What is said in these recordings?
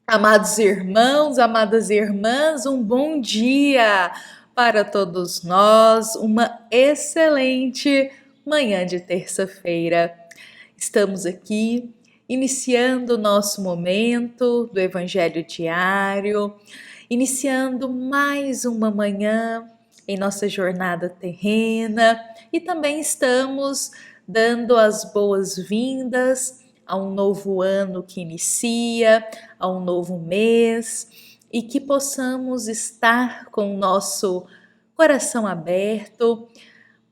Amados irmãos, amadas irmãs, um bom dia para todos nós, uma excelente manhã de terça-feira. Estamos aqui iniciando o nosso momento do Evangelho diário, iniciando mais uma manhã em nossa jornada terrena e também estamos dando as boas-vindas a um novo ano que inicia, a um novo mês e que possamos estar com o nosso coração aberto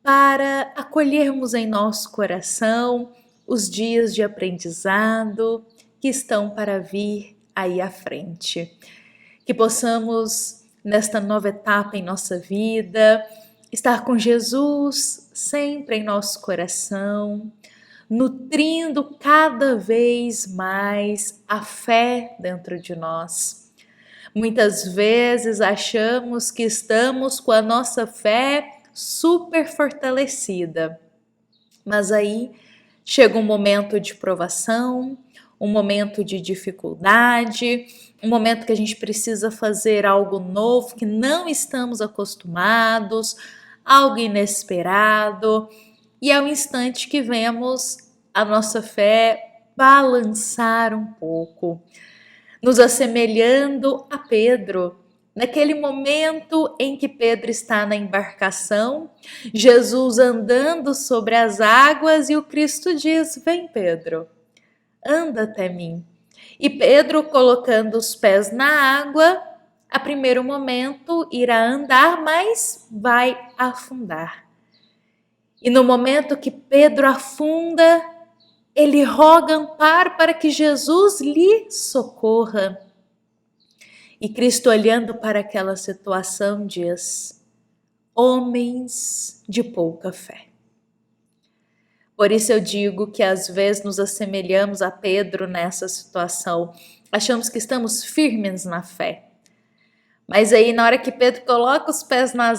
para acolhermos em nosso coração os dias de aprendizado que estão para vir aí à frente. Que possamos, nesta nova etapa em nossa vida, estar com Jesus sempre em nosso coração, nutrindo cada vez mais a fé dentro de nós. Muitas vezes achamos que estamos com a nossa fé super fortalecida, mas aí chega um momento de provação, um momento de dificuldade, um momento que a gente precisa fazer algo novo que não estamos acostumados, algo inesperado, e é o instante que vemos a nossa fé balançar um pouco, nos assemelhando a Pedro. Naquele momento em que Pedro está na embarcação, Jesus andando sobre as águas e o Cristo diz: "Vem, Pedro, anda até mim." E Pedro, colocando os pés na água, a primeiro momento irá andar, mas vai afundar. E no momento que Pedro afunda, ele roga amparo para que Jesus lhe socorra. E Cristo, olhando para aquela situação, diz: homens de pouca fé. Por isso eu digo que às vezes nos assemelhamos a Pedro nessa situação. Achamos que estamos firmes na fé. Mas aí na hora que Pedro coloca os pés na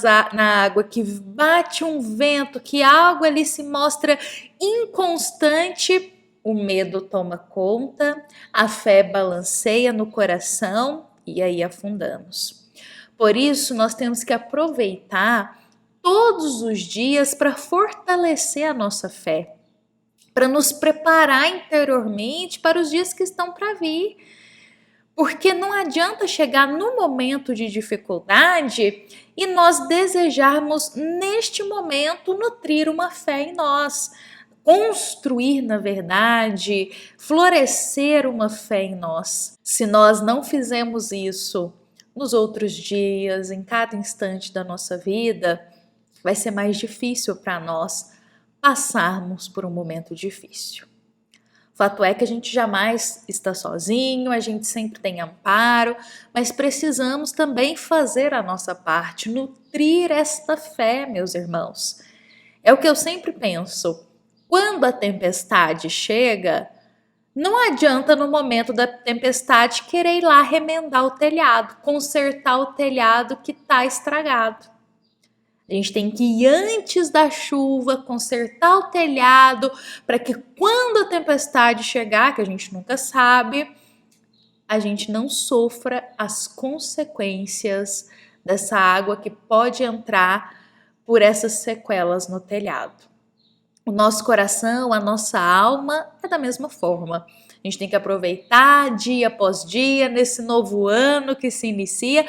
água, que bate um vento, que a água ali se mostra inconstante, o medo toma conta, a fé balanceia no coração e aí afundamos. Por isso nós temos que aproveitar todos os dias para fortalecer a nossa fé, para nos preparar interiormente para os dias que estão para vir. Porque não adianta chegar no momento de dificuldade e nós desejarmos, neste momento, nutrir uma fé em nós, construir, na verdade, florescer uma fé em nós. Se nós não fizermos isso nos outros dias, em cada instante da nossa vida, vai ser mais difícil para nós passarmos por um momento difícil. Fato é que a gente jamais está sozinho, a gente sempre tem amparo, mas precisamos também fazer a nossa parte, nutrir esta fé, meus irmãos. É o que eu sempre penso. Quando a tempestade chega, não adianta no momento da tempestade querer ir lá remendar o telhado, consertar o telhado que está estragado. A gente tem que ir antes da chuva, consertar o telhado, para que quando a tempestade chegar, que a gente nunca sabe, a gente não sofra as consequências dessa água que pode entrar por essas sequelas no telhado. O nosso coração, a nossa alma é da mesma forma. A gente tem que aproveitar dia após dia, nesse novo ano que se inicia,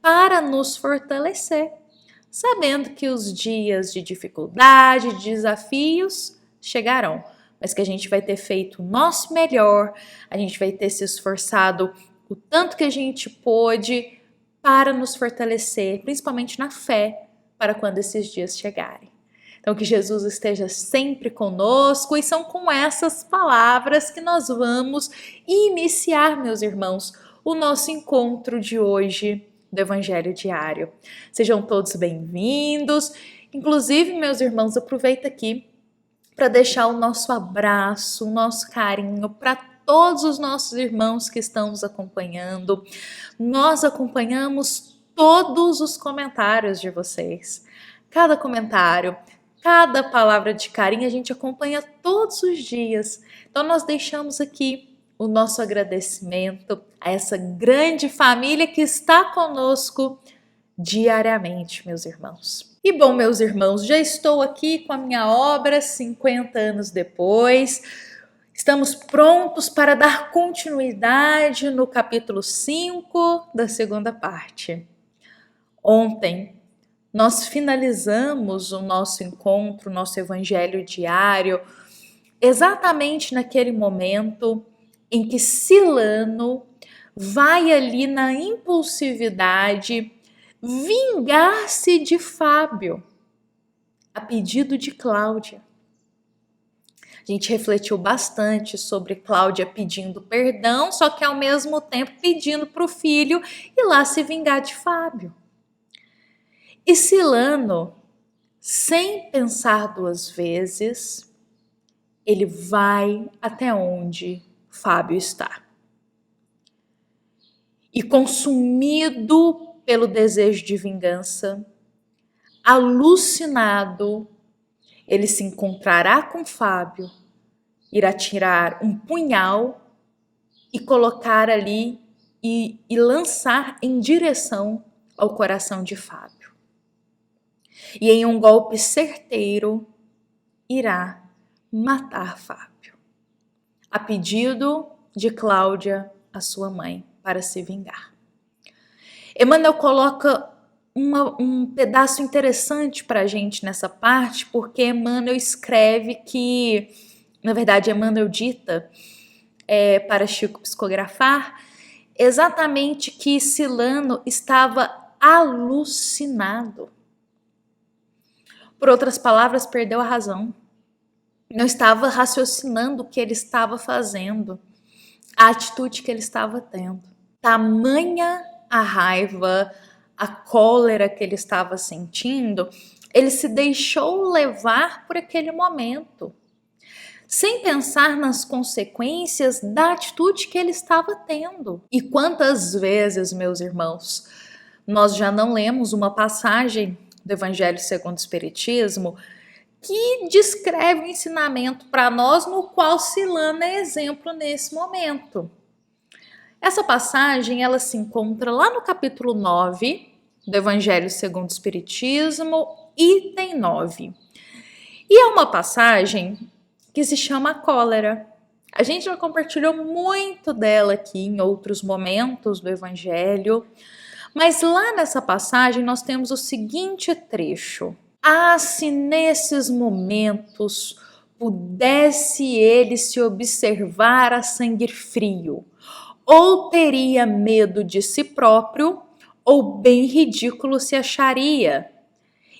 para nos fortalecer, sabendo que os dias de dificuldade, de desafios chegarão, mas que a gente vai ter feito o nosso melhor, a gente vai ter se esforçado o tanto que a gente pôde para nos fortalecer, principalmente na fé, para quando esses dias chegarem. Então que Jesus esteja sempre conosco, e são com essas palavras que nós vamos iniciar, meus irmãos, o nosso encontro de hoje do Evangelho Diário. Sejam todos bem-vindos. Inclusive, meus irmãos, aproveita aqui para deixar o nosso abraço, o nosso carinho para todos os nossos irmãos que estão nos acompanhando. Nós acompanhamos todos os comentários de vocês. Cada comentário, cada palavra de carinho a gente acompanha todos os dias. Então nós deixamos aqui o nosso agradecimento a essa grande família que está conosco diariamente, meus irmãos. E bom, meus irmãos, já estou aqui com a minha obra 50 anos depois. Estamos prontos para dar continuidade no capítulo 5 da segunda parte. Ontem nós finalizamos o nosso encontro, nosso evangelho diário, exatamente naquele momento em que Silano vai ali na impulsividade vingar-se de Fábio, a pedido de Cláudia. A gente refletiu bastante sobre Cláudia pedindo perdão, só que ao mesmo tempo pedindo para o filho ir lá se vingar de Fábio. E Silano, sem pensar duas vezes, ele vai até onde Fábio está. E consumido pelo desejo de vingança, alucinado, ele se encontrará com Fábio, irá tirar um punhal e colocar ali e lançar em direção ao coração de Fábio. E em um golpe certeiro, irá matar Fábio, a pedido de Cláudia, a sua mãe, para se vingar. Emmanuel coloca um pedaço interessante para a gente nessa parte, porque Emmanuel escreve que, na verdade, Emmanuel dita para Chico psicografar, exatamente que Silano estava alucinado. Por outras palavras, perdeu a razão. Não estava raciocinando o que ele estava fazendo, a atitude que ele estava tendo. Tamanha a raiva, a cólera que ele estava sentindo, ele se deixou levar por aquele momento, sem pensar nas consequências da atitude que ele estava tendo. E quantas vezes, meus irmãos, nós já não lemos uma passagem do Evangelho segundo o Espiritismo que descreve o ensinamento para nós, no qual Silano é exemplo nesse momento. Essa passagem, ela se encontra lá no capítulo 9 do Evangelho segundo o Espiritismo, item 9. E é uma passagem que se chama cólera. A gente já compartilhou muito dela aqui em outros momentos do Evangelho, mas lá nessa passagem nós temos o seguinte trecho: ah, se nesses momentos pudesse ele se observar a sangue frio, ou teria medo de si próprio, ou bem ridículo se acharia.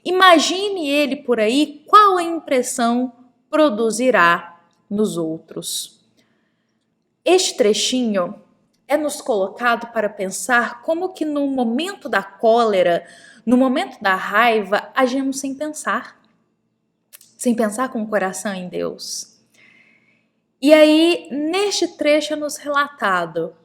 Imagine ele por aí qual a impressão produzirá nos outros. Este trechinho é nos colocado para pensar como que no momento da cólera, no momento da raiva, agimos sem pensar com o coração em Deus. E aí, neste trecho é nos relatado,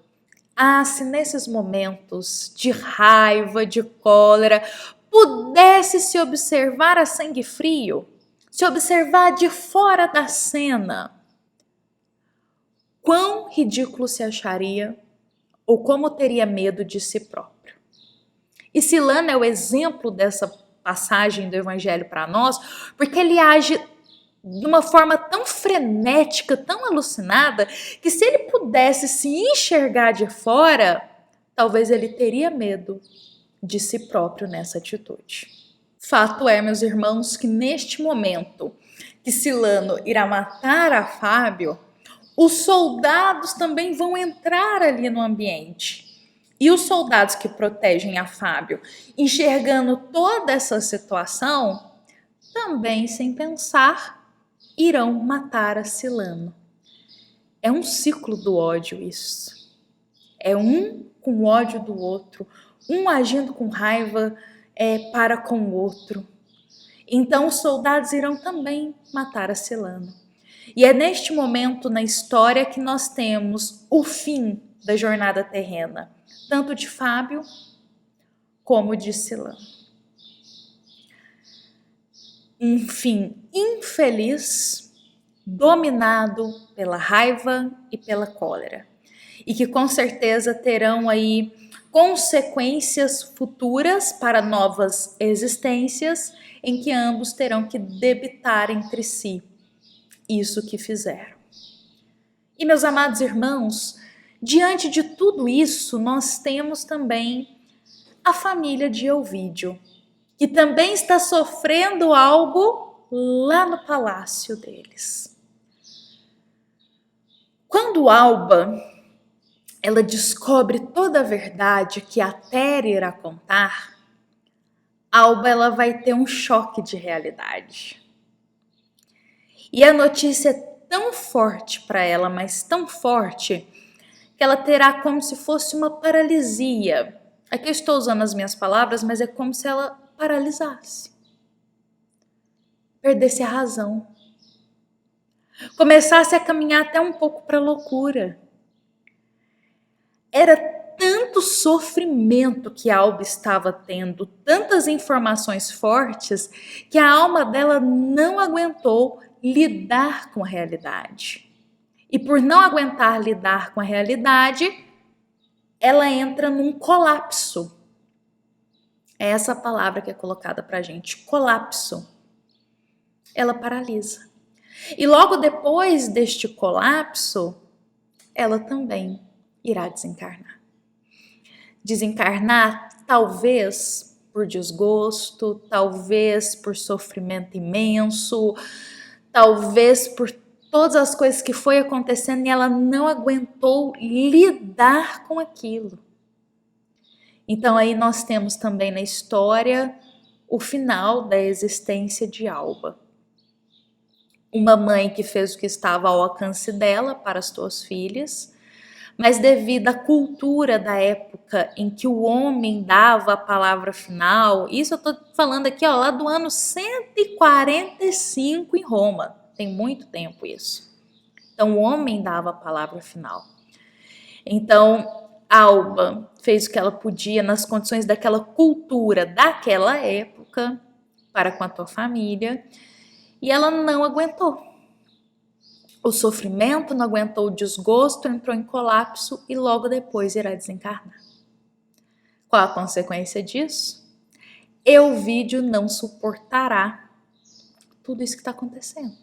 se nesses momentos de raiva, de cólera, pudesse se observar a sangue frio, se observar de fora da cena, quão ridículo se acharia ou como teria medo de si próprio. E Silano é o exemplo dessa passagem do Evangelho para nós, porque ele age de uma forma tão frenética, tão alucinada, que se ele pudesse se enxergar de fora, talvez ele teria medo de si próprio nessa atitude. Fato é, meus irmãos, que neste momento que Silano irá matar a Fábio, os soldados também vão entrar ali no ambiente. E os soldados que protegem a Fábio, enxergando toda essa situação, também sem pensar, irão matar a Silano. É um ciclo do ódio isso. É um com ódio do outro, um agindo com raiva para com o outro. Então os soldados irão também matar a Silano. E é neste momento na história que nós temos o fim da jornada terrena, tanto de Fábio como de Silano. Um fim infeliz dominado pela raiva e pela cólera, e que com certeza terão aí consequências futuras para novas existências em que ambos terão que debitar entre si isso que fizeram. E meus amados irmãos, diante de tudo isso, nós temos também a família de Elvídio, que também está sofrendo algo lá no palácio deles. Quando Alba ela descobre toda a verdade que a Tera irá contar, Alba ela vai ter um choque de realidade. E a notícia é tão forte para ela, mas tão forte, que ela terá como se fosse uma paralisia. Aqui eu estou usando as minhas palavras, mas é como se ela paralisasse. Perdesse a razão. Começasse a caminhar até um pouco para a loucura. Era tanto sofrimento que a Alba estava tendo, tantas informações fortes, que a alma dela não aguentou lidar com a realidade. E por não aguentar lidar com a realidade, ela entra num colapso. É essa palavra que é colocada pra gente, colapso. Ela paralisa. E logo depois deste colapso, ela também irá desencarnar. Desencarnar, talvez por desgosto, talvez por sofrimento imenso, talvez por todas as coisas que foi acontecendo e ela não aguentou lidar com aquilo. Então aí nós temos também na história o final da existência de Alba. Uma mãe que fez o que estava ao alcance dela para as suas filhas, mas devido à cultura da época em que o homem dava a palavra final, isso eu estou falando aqui ó, lá do ano 145 em Roma, tem muito tempo isso. Então o homem dava a palavra final. Então Alba fez o que ela podia nas condições daquela cultura daquela época para com a tua família e ela não aguentou. O sofrimento, não aguentou o desgosto, entrou em colapso e logo depois irá desencarnar. Qual a consequência disso? Elvídio não suportará tudo isso que está acontecendo.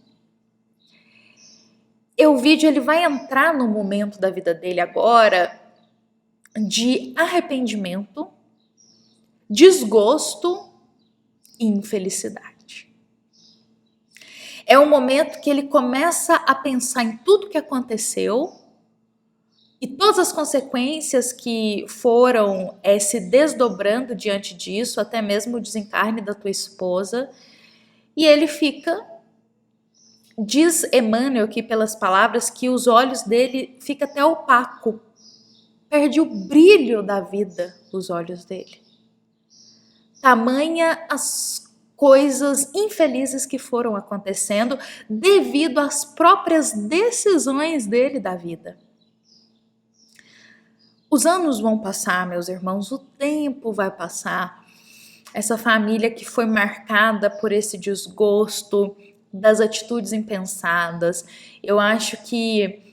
Elvídio ele vai entrar no momento da vida dele agora de arrependimento, desgosto e infelicidade. É um momento que ele começa a pensar em tudo que aconteceu e todas as consequências que foram se desdobrando diante disso, até mesmo o desencarne da tua esposa. E ele fica, diz Emmanuel aqui pelas palavras, que os olhos dele ficam até opaco. Perde o brilho da vida os olhos dele. Tamanha as coisas infelizes que foram acontecendo devido às próprias decisões dele da vida. Os anos vão passar, meus irmãos, o tempo vai passar. Essa família que foi marcada por esse desgosto, das atitudes impensadas, eu acho que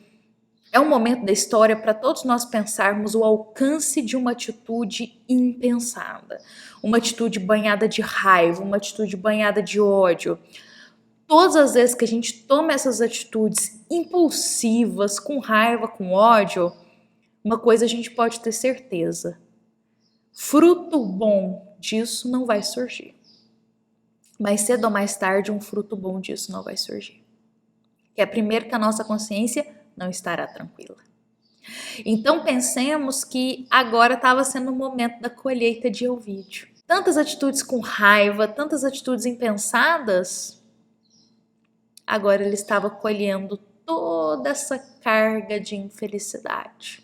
é um momento da história para todos nós pensarmos o alcance de uma atitude impensada, uma atitude banhada de raiva, uma atitude banhada de ódio. Todas as vezes que a gente toma essas atitudes impulsivas, com raiva, com ódio, uma coisa a gente pode ter certeza: fruto bom disso não vai surgir. Mais cedo ou mais tarde, um fruto bom disso não vai surgir. Que é primeiro que a nossa consciência não estará tranquila. Então pensemos que agora estava sendo o momento da colheita de Elvídio. Tantas atitudes com raiva, tantas atitudes impensadas, agora ele estava colhendo toda essa carga de infelicidade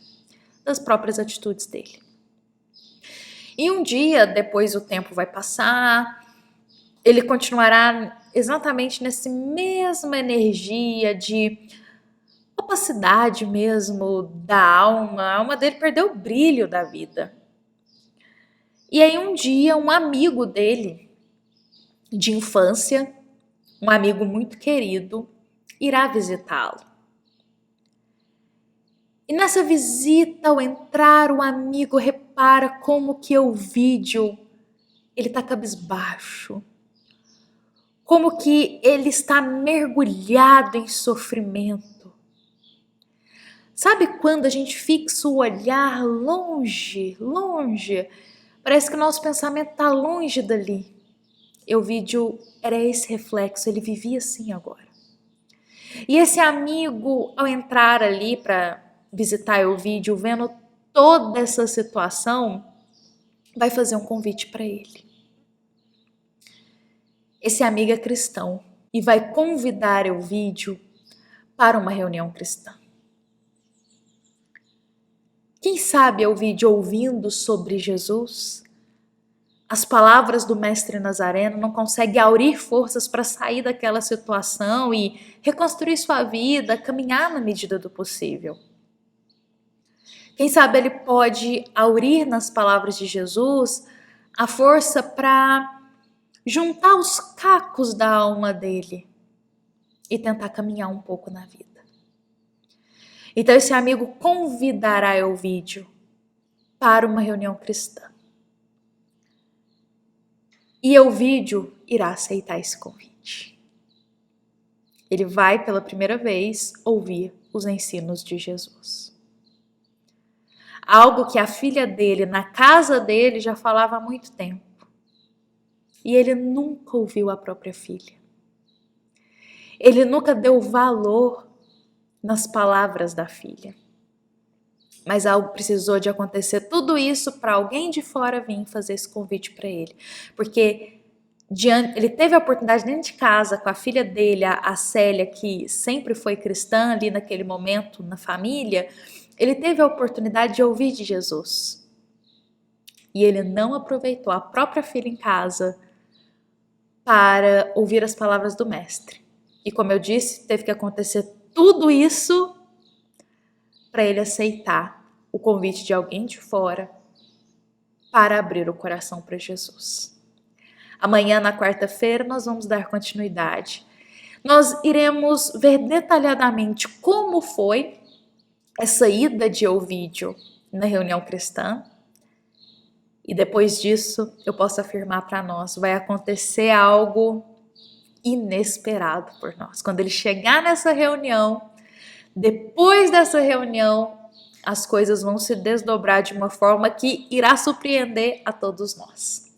das próprias atitudes dele. E um dia, depois o tempo vai passar, ele continuará exatamente nessa mesma energia de opacidade mesmo da alma. A alma dele perdeu o brilho da vida. E aí um dia um amigo dele de infância, um amigo muito querido, irá visitá-lo. E nessa visita, ao entrar, o amigo repara como que Ovídio, ele está cabisbaixo, como que ele está mergulhado em sofrimento. Sabe quando a gente fixa o olhar longe, longe? Parece que o nosso pensamento está longe dali. Ovídio era esse reflexo, ele vivia assim agora. E esse amigo, ao entrar ali para visitar Ovídio, vendo toda essa situação, vai fazer um convite para ele. Esse amigo é cristão e vai convidar Ovídio para uma reunião cristã. Quem sabe Ovídio, ouvindo sobre Jesus, as palavras do mestre Nazareno, não consegue aurir forças para sair daquela situação e reconstruir sua vida, caminhar na medida do possível. Quem sabe ele pode aurir nas palavras de Jesus a força para juntar os cacos da alma dele e tentar caminhar um pouco na vida. Então esse amigo convidará Ovídio para uma reunião cristã. E Ovídio irá aceitar esse convite. Ele vai pela primeira vez ouvir os ensinos de Jesus. Algo que a filha dele, na casa dele, já falava há muito tempo. E ele nunca ouviu a própria filha. Ele nunca deu valor nas palavras da filha. Mas algo precisou de acontecer tudo isso para alguém de fora vir fazer esse convite para ele. Porque ele teve a oportunidade dentro de casa com a filha dele, a Célia, que sempre foi cristã ali naquele momento na família. Ele teve a oportunidade de ouvir de Jesus. E ele não aproveitou a própria filha em casa para ouvir as palavras do mestre. E como eu disse, teve que acontecer tudo isso para ele aceitar o convite de alguém de fora para abrir o coração para Jesus. Amanhã, na quarta-feira, nós vamos dar continuidade. Nós iremos ver detalhadamente como foi essa ida de Ovídio na reunião cristã. E depois disso, eu posso afirmar para nós, vai acontecer algo inesperado por nós. Quando ele chegar nessa reunião, depois dessa reunião, as coisas vão se desdobrar de uma forma que irá surpreender a todos nós.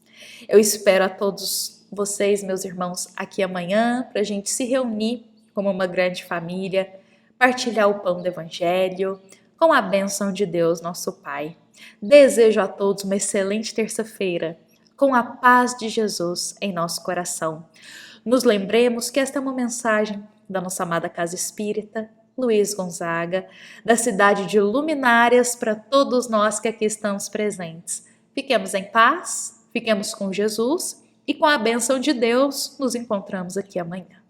Eu espero a todos vocês, meus irmãos, aqui amanhã, para a gente se reunir como uma grande família, partilhar o pão do Evangelho, com a bênção de Deus, nosso Pai. Desejo a todos uma excelente terça-feira, com a paz de Jesus em nosso coração. Nos lembremos que esta é uma mensagem da nossa amada Casa Espírita, Luiz Gonzaga, da cidade de Luminárias, para todos nós que aqui estamos presentes. Fiquemos em paz, fiquemos com Jesus e com a bênção de Deus, nos encontramos aqui amanhã.